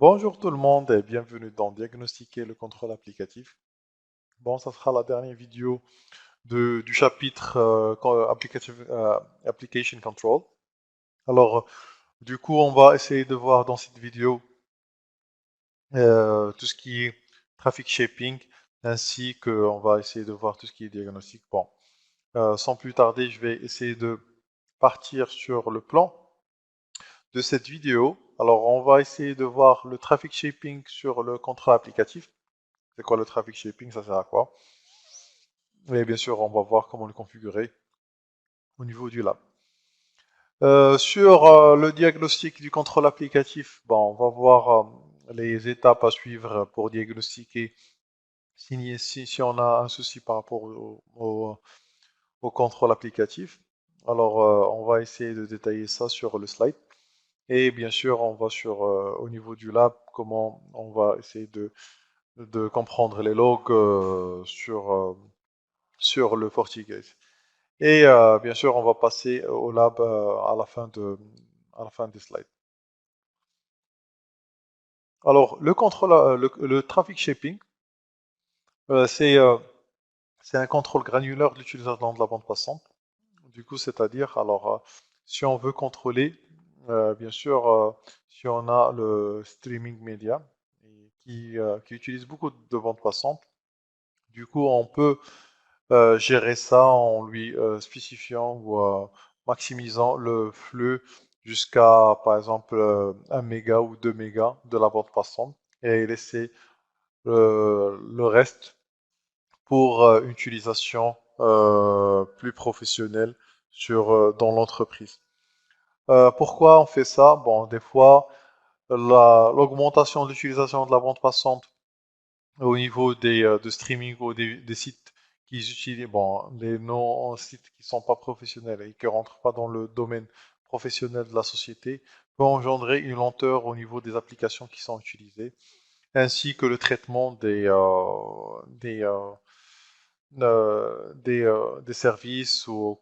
Bonjour tout le monde et bienvenue dans Diagnostiquer le contrôle applicatif. Bon, ça sera la dernière vidéo du chapitre Application Control. Alors, du coup, on va essayer de voir dans cette vidéo tout ce qui est traffic shaping, ainsi qu'on va essayer de voir tout ce qui est diagnostic. Bon, sans plus tarder, je vais essayer de partir sur le plan de cette vidéo. Alors, on va essayer de voir le traffic shaping sur le contrôle applicatif. C'est quoi le traffic shaping? Ça sert à quoi? Et bien sûr, on va voir comment le configurer au niveau du lab. Sur le diagnostic du contrôle applicatif, bon, on va voir les étapes à suivre pour diagnostiquer si on a un souci par rapport au contrôle applicatif. Alors, on va essayer de détailler ça sur le slide. Et bien sûr, on va sur au niveau du lab, comment on va essayer de comprendre les logs sur le FortiGate. Et bien sûr, on va passer au lab à la fin des slides. Alors, le contrôle, le traffic shaping, euh, c'est euh, c'est un contrôle granulaire de l'utilisation de la bande passante. Du coup, c'est-à-dire, alors, si on veut contrôler, bien sûr, si on a le streaming média qui utilise beaucoup de bandes passantes, du coup, on peut gérer ça en lui spécifiant ou maximisant le flux jusqu'à, par exemple, 1 méga ou 2 mégas de la bande passante et laisser le reste pour une utilisation plus professionnelle dans l'entreprise. Pourquoi on fait ça? Bon, des fois, l'augmentation de l'utilisation de la bande passante au niveau de streaming ou des sites qui utilisent, bon, les non-sites qui ne sont pas professionnels et qui ne rentrent pas dans le domaine professionnel de la société, peut engendrer une lenteur au niveau des applications qui sont utilisées, ainsi que le traitement des services ou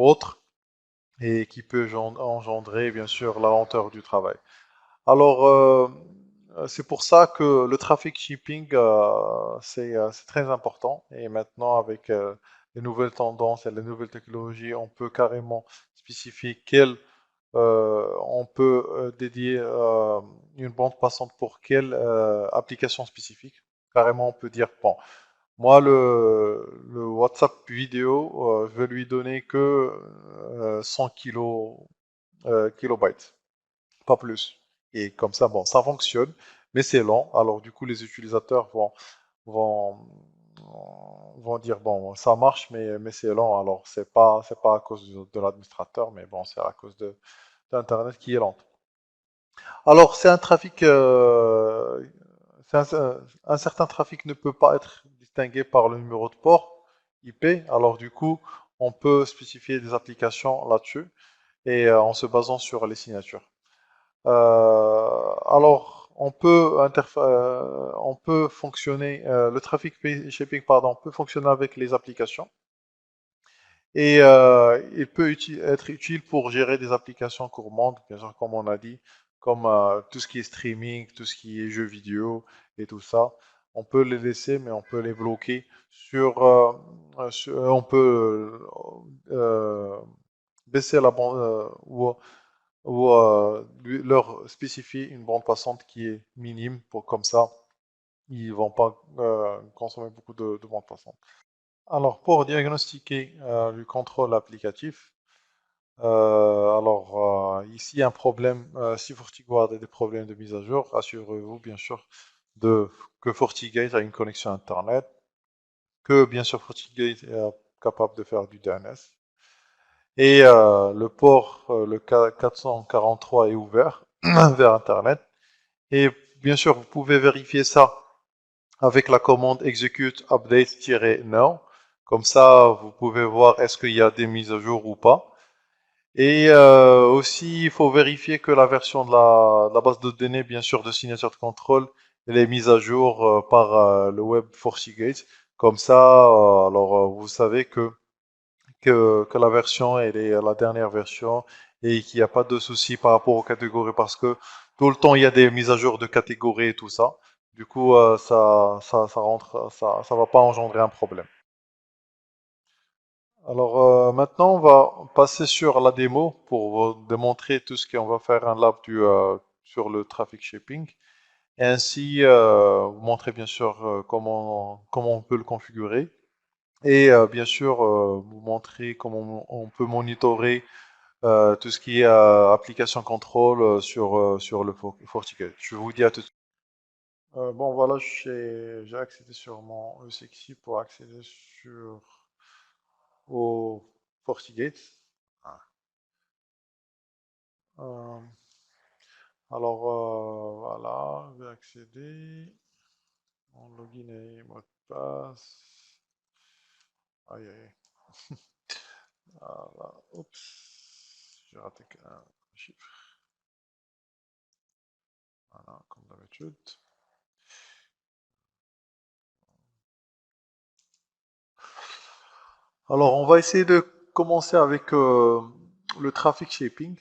autres, et qui peut engendrer, bien sûr, la lenteur du travail. Alors, c'est pour ça que le traffic shipping, c'est très important. Et maintenant, avec les nouvelles tendances et les nouvelles technologies, on peut carrément spécifier on peut dédier une bande passante pour quelle application spécifique. Carrément, on peut dire, bon, moi, le WhatsApp vidéo, je vais lui donner que 100 kilobytes, pas plus. Et comme ça, bon, ça fonctionne, mais c'est lent. Alors du coup, les utilisateurs vont, vont dire, bon, ça marche, mais c'est lent. Alors c'est pas à cause de l'administrateur, mais bon, c'est à cause d'Internet qui est lent. Alors c'est un trafic, un certain trafic ne peut pas être distingué par le numéro de port IP. Alors du coup, on peut spécifier des applications là-dessus et en se basant sur les signatures. Alors, on peut fonctionner, le traffic shaping, pardon, peut fonctionner avec les applications et il peut être utile pour gérer des applications courantes, bien sûr, comme on a dit, comme tout ce qui est streaming, tout ce qui est jeux vidéo et tout ça. On peut les laisser, mais on peut les bloquer on peut baisser la bande ou leur spécifier une bande passante qui est minime pour comme ça, ils vont pas consommer beaucoup de bande passante. Alors, pour diagnostiquer le contrôle applicatif, ici un problème, si FortiGuard a des problèmes de mise à jour, assurez-vous bien sûr que FortiGate a une connexion Internet, que bien sûr FortiGate est capable de faire du DNS, et le port, le 443 est ouvert vers Internet. Et bien sûr, vous pouvez vérifier ça avec la commande execute update-now. Comme ça, vous pouvez voir est-ce qu'il y a des mises à jour ou pas. Et aussi, il faut vérifier que la version de la base de données, bien sûr, de signature de contrôle, elle est mise à jour par le web FortiGate. Comme ça, vous savez que la version, elle est la dernière version et qu'il n'y a pas de souci par rapport aux catégories parce que Tout le temps, il y a des mises à jour de catégories et tout ça. Du coup, ça rentre, ça va pas engendrer un problème. Alors maintenant, on va passer sur la démo pour vous démontrer tout ce qu'on va faire un lab sur le traffic shaping. Et ainsi, vous montrer bien sûr comment on peut le configurer. Et bien sûr, vous montrer comment on peut monitorer tout ce qui est application contrôle sur le FortiGate. Je vous dis à tout de suite. Bon, voilà, j'ai accédé sur mon ESXi pour accéder au FortiGate. Ah. Euh, alors, voilà, je vais accéder. Mon login et mot de passe. Aïe, aïe, aïe. Voilà, oups, j'ai raté un chiffre. Voilà, comme d'habitude. Alors, on va essayer de commencer avec le traffic shaping.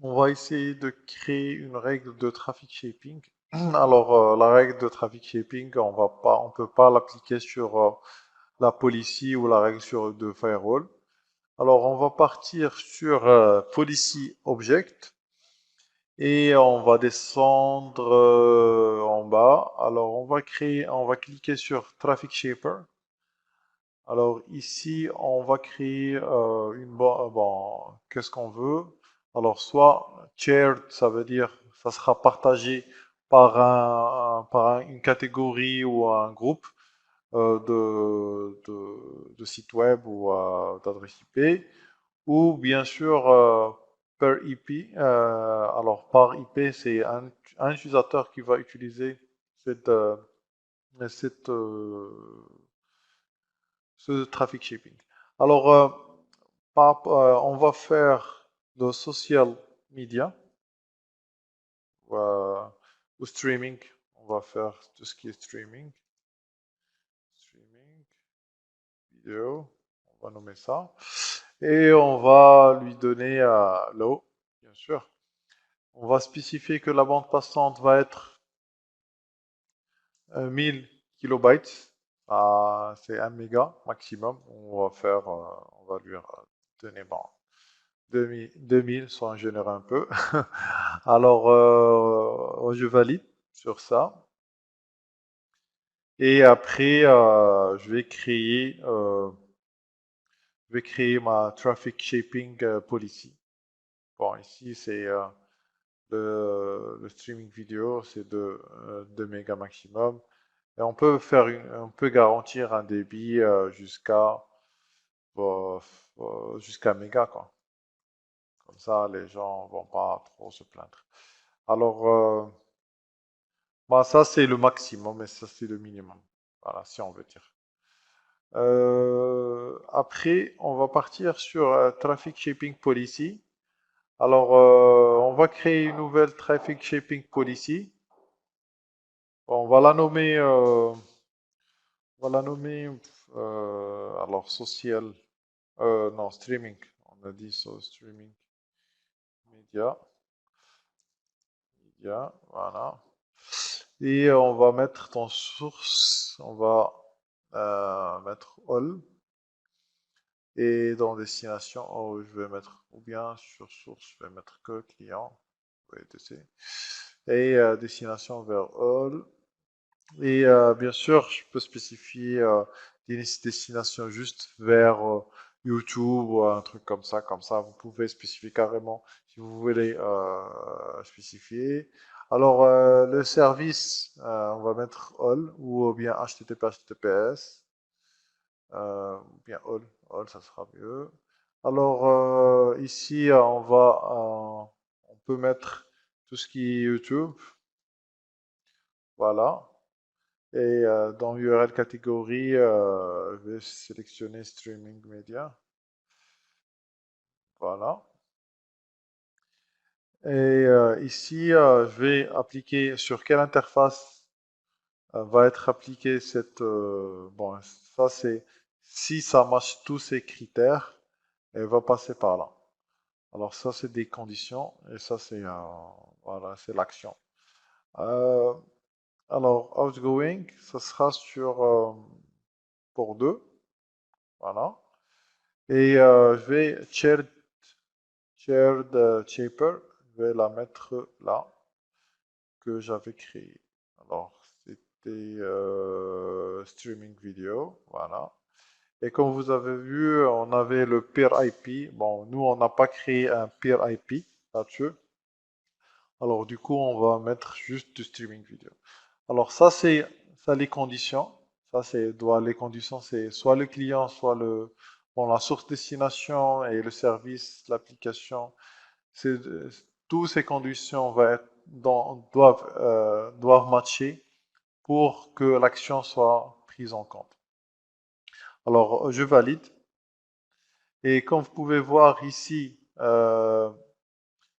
On va essayer de créer une règle de traffic shaping. Alors, la règle de traffic shaping, on peut pas l'appliquer sur la policy ou la règle de firewall. Alors, on va partir sur policy object et on va descendre en bas. Alors, on va cliquer sur traffic shaper. Alors ici, on va créer qu'est-ce qu'on veut? Alors soit shared, ça veut dire ça sera partagé une catégorie ou un groupe de sites web ou d'adresse IP, ou bien sûr per IP. Alors par IP, c'est un utilisateur qui va utiliser cette, euh, cette, ce traffic shaping. Alors, on va faire le social media euh, ou streaming. On va faire tout ce qui est streaming, vidéo. On va nommer ça. Et on va lui donner l'eau, bien sûr. On va spécifier que la bande passante va être 1000 kilobytes. C'est 1 méga maximum. On va lui donner bon, 2000 sans en générer un peu. Alors, je valide sur ça. Et après, je vais créer ma traffic shaping policy. Bon, ici, c'est le streaming vidéo, c'est de 2 mégas maximum. Et on peut garantir un débit euh, jusqu'à méga, quoi. Comme ça, les gens vont pas trop se plaindre. Alors, bah, ça, c'est le maximum et ça, c'est le minimum. Voilà, si on veut dire. Après, on va partir sur Traffic Shaping Policy. Alors, on va créer une nouvelle Traffic Shaping Policy. Bon, on va la nommer alors, social, non, streaming. On a dit so, streaming media, voilà. Et on va mettre dans source, on va mettre all. Et dans destination, oh, je vais mettre, ou bien sur source, je vais mettre que client, etc. Et destination vers all. Et bien sûr, je peux spécifier des destinations juste vers YouTube ou un truc comme ça. Comme ça, vous pouvez spécifier carrément si vous voulez spécifier. Alors, le service, on va mettre all ou bien HTTP, HTTPS. Ou bien all, ça sera mieux. Alors, ici, on peut mettre tout ce qui est YouTube. Voilà. Et dans URL catégorie, je vais sélectionner Streaming Media. Voilà. Et ici, je vais appliquer sur quelle interface va être appliquée bon, ça c'est si ça marche tous ces critères, elle va passer par là. Alors ça c'est des conditions et ça c'est Voilà, c'est l'action. Euh, alors, outgoing, ça sera pour 2. Voilà. Et je vais shared shaper, je vais la mettre là, que j'avais créée. Alors, c'était streaming vidéo, voilà. Et comme vous avez vu, on avait le peer IP. Bon, nous, on n'a pas créé un peer IP là-dessus. Alors, du coup, on va mettre juste du streaming vidéo. Alors, ça, c'est ça les conditions. Les conditions, c'est soit le client, soit bon, la source destination et le service, l'application. C'est, toutes ces conditions doivent matcher pour que l'action soit prise en compte. Alors, je valide. Et comme vous pouvez voir ici,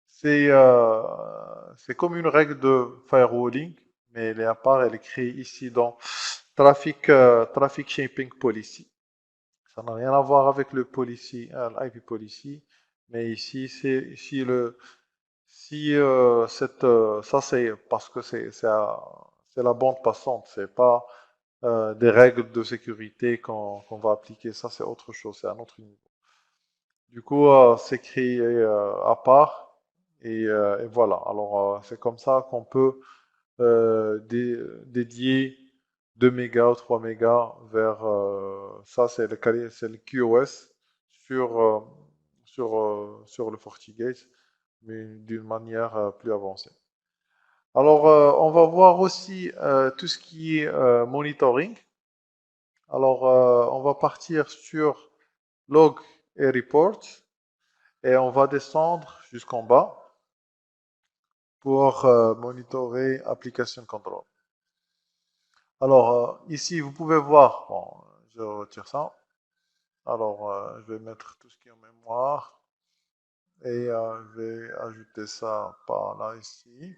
c'est comme une règle de firewalling, mais elle est à part, elle est créée ici dans Traffic Shaping Policy. Ça n'a rien à voir avec le policy, l'IP policy, mais ici, ça c'est parce que c'est la bande passante, c'est pas des règles de sécurité qu'on va appliquer, ça c'est autre chose, c'est un autre niveau. Du coup, c'est créé à part et voilà. Alors, c'est comme ça qu'on peut dédier 2 mégas ou 3 mégas vers ça, c'est le QoS sur le FortiGate, mais d'une manière plus avancée. Alors, on va voir aussi tout ce qui est monitoring. Alors, on va partir sur log et report et on va descendre jusqu'en bas pour monitorer application control. Alors, ici, vous pouvez voir, bon, je retire ça. Alors, je vais mettre tout ce qui est en mémoire et je vais ajouter ça par là ici.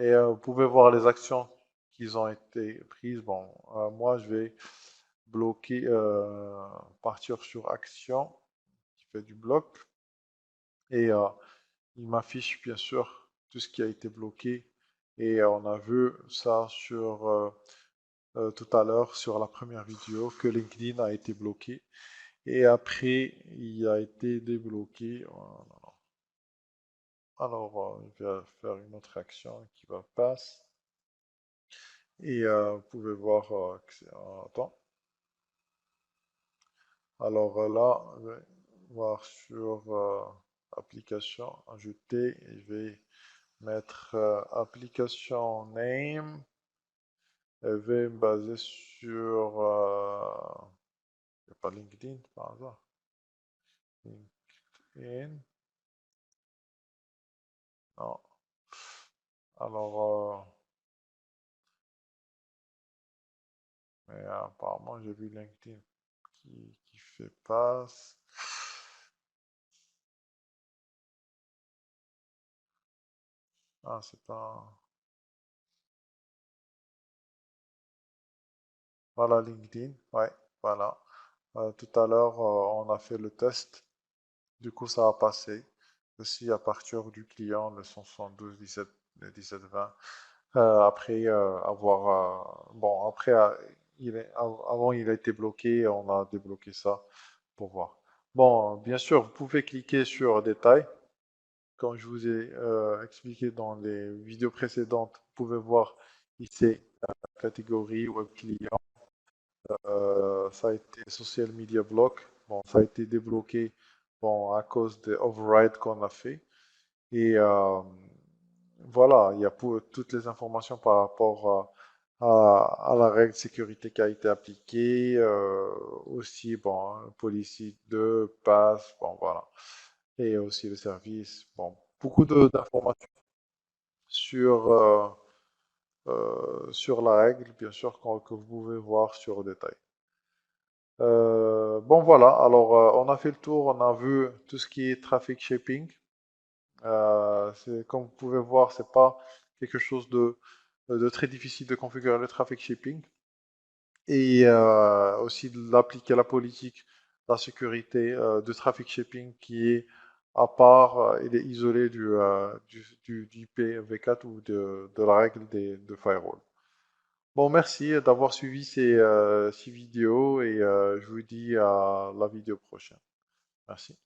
Et vous pouvez voir les actions qui ont été prises. Bon, moi, je vais bloquer, partir sur action qui fait du bloc. Et il m'affiche bien sûr tout ce qui a été bloqué. Et on a vu ça tout à l'heure sur la première vidéo que LinkedIn a été bloqué. Et après, il a été débloqué. Voilà. Alors, je vais faire une autre action qui va passer. Et vous pouvez voir que c'est... Attends. Alors là, je vais voir sur application, ajouter, et je vais mettre application name. Je vais me baser sur... il n'y a pas LinkedIn par hasard. LinkedIn. Non. Alors, mais apparemment, j'ai vu LinkedIn qui fait passe. Ah, c'est pas... Voilà, LinkedIn. Ouais, voilà. Tout à l'heure, on a fait le test. Du coup, ça a passé. Aussi à partir du client, le 172 17, 1720. Après bon, après, avant, il a été bloqué. On a débloqué ça pour voir. Bon, bien sûr, vous pouvez cliquer sur détails. Comme je vous ai expliqué dans les vidéos précédentes, vous pouvez voir ici la catégorie web client. Ça a été social media block. Bon, ça a été débloqué bon, à cause des overrides qu'on a fait. Et voilà, il y a toutes les informations par rapport à la règle de sécurité qui a été appliquée. Aussi, bon, policy 2, pass, bon, voilà. Et aussi le service. Bon, beaucoup d'informations sur, sur la règle, bien sûr, que vous pouvez voir sur le détail. Bon voilà, alors on a fait le tour, on a vu tout ce qui est traffic shaping. Comme vous pouvez voir, c'est pas quelque chose de très difficile de configurer le traffic shaping et aussi d'appliquer la politique, la sécurité de traffic shaping qui est à part, il est isolé du IPv4 ou de la règle de firewall. Bon, merci d'avoir suivi ces vidéos et je vous dis à la vidéo prochaine. Merci.